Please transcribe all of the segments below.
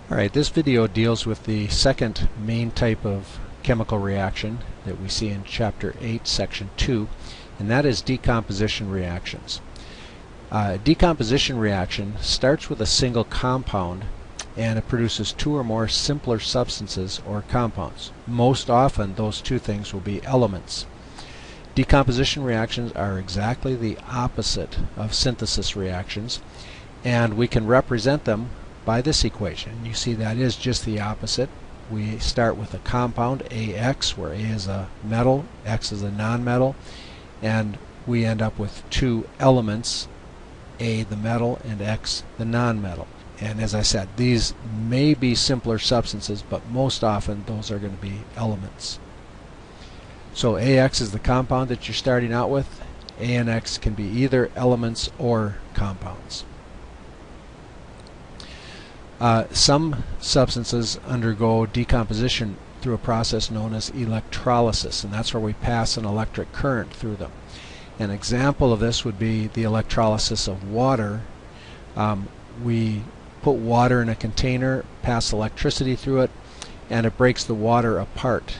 Alright, this video deals with the second main type of chemical reaction that we see in Chapter 8, Section 2, and that is decomposition reactions. Decomposition reaction starts with a single compound and it produces two or more simpler substances or compounds. Most often those two things will be elements. Decomposition reactions are exactly the opposite of synthesis reactions, and we can represent them by this equation. You see that is just the opposite. We start with a compound, AX, where A is a metal, X is a nonmetal, and we end up with two elements, A the metal and X the nonmetal. And as I said, these may be simpler substances, but most often those are going to be elements. So AX is the compound that you're starting out with. A and X can be either elements or compounds. Some substances undergo decomposition through a process known as electrolysis, and that's where we pass an electric current through them. An example of this would be the electrolysis of water. We put water in a container, pass electricity through it, and it breaks the water apart.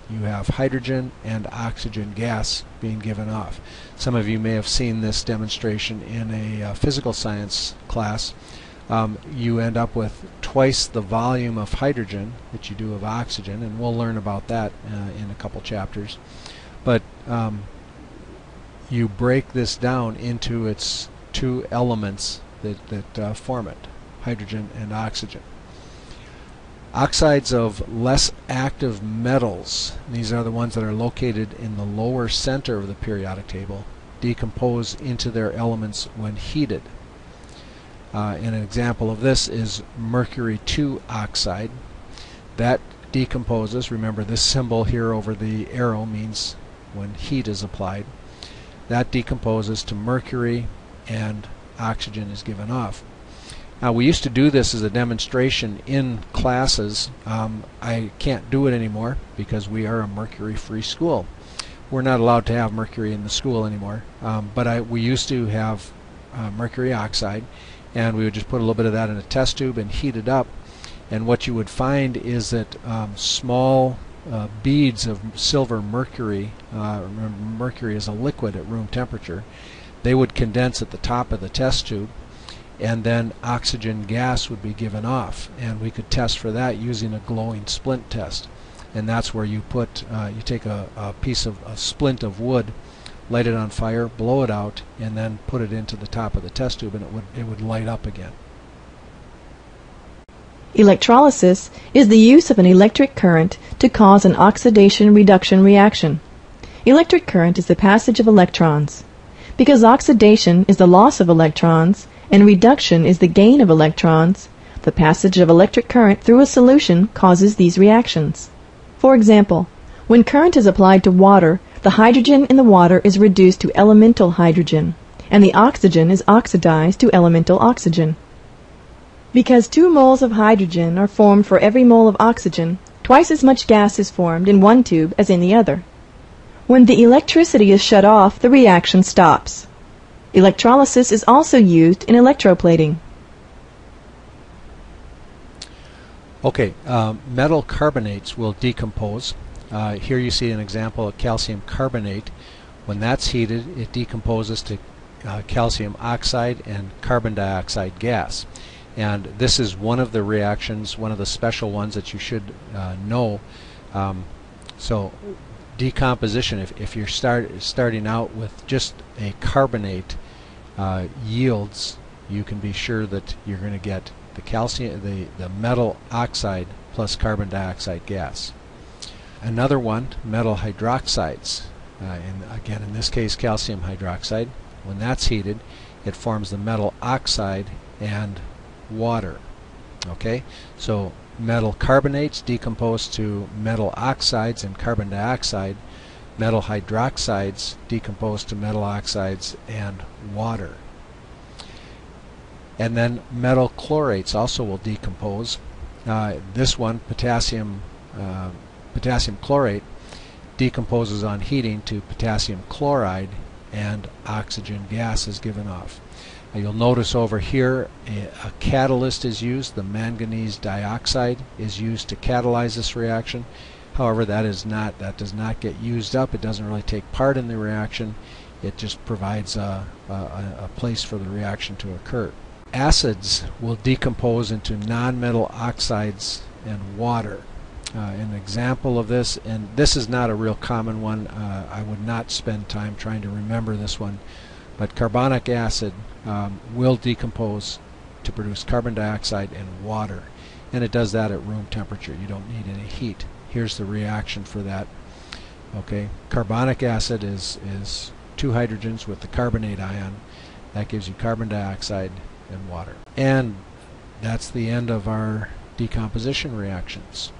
You have hydrogen and oxygen gas being given off. Some of you may have seen this demonstration in a physical science class. You end up with twice the volume of hydrogen that you do of oxygen, and we'll learn about that in a couple chapters. But you break this down into its two elements that form it, hydrogen and oxygen. Oxides of less active metals, these are the ones that are located in the lower center of the periodic table, decompose into their elements when heated. And an example of this is mercury 2 oxide. That decomposes, remember this symbol here over the arrow means when heat is applied. That decomposes to mercury and oxygen is given off. Now we used to do this as a demonstration in classes. I can't do it anymore because we are a mercury-free school. We're not allowed to have mercury in the school anymore, but we used to have mercury oxide, and we would just put a little bit of that in a test tube and heat it up, and what you would find is that small beads of silver mercury, remember mercury is a liquid at room temperature, they would condense at the top of the test tube, and then oxygen gas would be given off, and we could test for that using a glowing splint test. And that's where you put you take a piece of a splint of wood, light it on fire, blow it out, and then put it into the top of the test tube, and it would light up again. Electrolysis is the use of an electric current to cause an oxidation-reduction reaction. Electric current is the passage of electrons. Because oxidation is the loss of electrons and reduction is the gain of electrons, the passage of electric current through a solution causes these reactions. For example, when current is applied to water, the hydrogen in the water is reduced to elemental hydrogen, and the oxygen is oxidized to elemental oxygen. Because 2 moles of hydrogen are formed for every mole of oxygen, twice as much gas is formed in one tube as in the other. When the electricity is shut off, the reaction stops. Electrolysis is also used in electroplating. Okay, metal carbonates will decompose. Here you see an example of calcium carbonate. When that's heated, it decomposes to calcium oxide and carbon dioxide gas. And this is one of the reactions, one of the special ones that you should know. So decomposition, if you're starting out with just a carbonate yields, you can be sure that you're going to get the calcium, the metal oxide plus carbon dioxide gas. Another one, metal hydroxides, and again in this case calcium hydroxide. When that's heated, it forms the metal oxide and water. Okay, so metal carbonates decompose to metal oxides and carbon dioxide. Metal hydroxides decompose to metal oxides and water. And then metal chlorates also will decompose. This one, potassium chlorate, decomposes on heating to potassium chloride, and oxygen gas is given off. You'll notice over here a catalyst is used. The manganese dioxide is used to catalyze this reaction. However, that does not get used up. It doesn't really take part in the reaction. It just provides a place for the reaction to occur. Acids will decompose into nonmetal oxides and water. An example of this, and this is not a real common one, I would not spend time trying to remember this one, but carbonic acid will decompose to produce carbon dioxide and water, and it does that at room temperature. You don't need any heat. Here's the reaction for that. Okay, carbonic acid is 2 hydrogens with the carbonate ion. That gives you carbon dioxide and water. And that's the end of our decomposition reactions.